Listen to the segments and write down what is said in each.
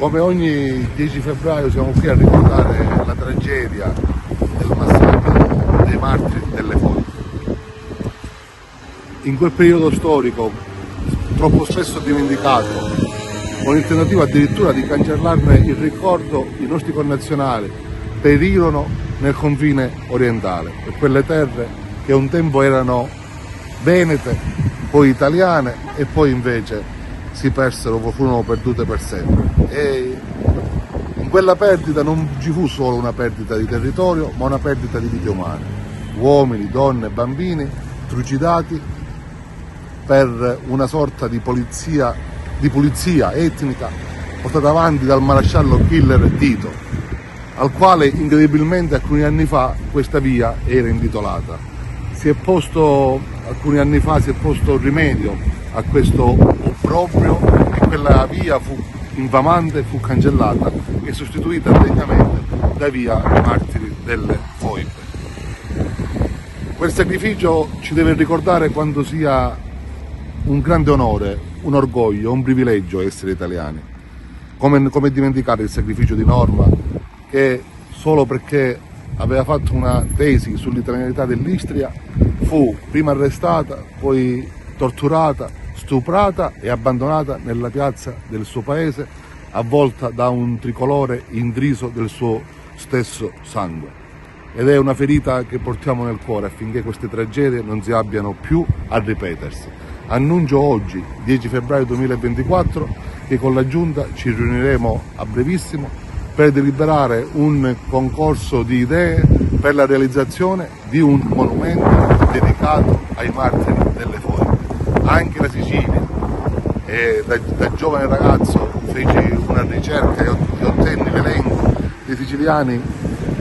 Come ogni 10 febbraio siamo qui a ricordare la tragedia del massacro dei martiri delle foibe. In quel periodo storico, troppo spesso dimenticato, con il tentativo addirittura di cancellarne il ricordo, i nostri connazionali perirono nel confine orientale, per quelle terre che un tempo erano venete, poi italiane e poi invece si persero, furono perdute per sempre. E in quella perdita non ci fu solo una perdita di territorio, ma una perdita di vite umane, uomini, donne, bambini trucidati per una sorta di pulizia etnica portata avanti dal maresciallo killer Tito, al quale incredibilmente alcuni anni fa questa via era intitolata. Alcuni anni fa si è posto rimedio a questo obbrobrio e quella via infamante fu cancellata e sostituita degnamente da via Martiri delle Foibe. Quel sacrificio ci deve ricordare quanto sia un grande onore, un orgoglio, un privilegio essere italiani. Come dimenticare il sacrificio di Norma, che solo perché aveva fatto una tesi sull'italianità dell'Istria fu prima arrestata, poi torturata, stuprata e abbandonata nella piazza del suo paese, avvolta da un tricolore intriso del suo stesso sangue. Ed è una ferita che portiamo nel cuore affinché queste tragedie non si abbiano più a ripetersi. Annuncio oggi, 10 febbraio 2024, che con la Giunta ci riuniremo a brevissimo per deliberare un concorso di idee per la realizzazione di un monumento dedicato ai martiri delle foibe. Anche la Sicilia, da giovane ragazzo feci una ricerca e ottenni l'elenco dei siciliani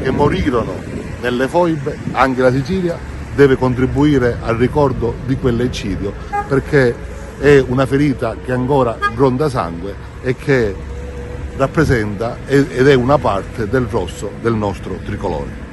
che morirono nelle foibe. Anche la Sicilia deve contribuire al ricordo di quell'eccidio, perché è una ferita che ancora gronda sangue e che rappresenta ed è una parte del rosso del nostro tricolore.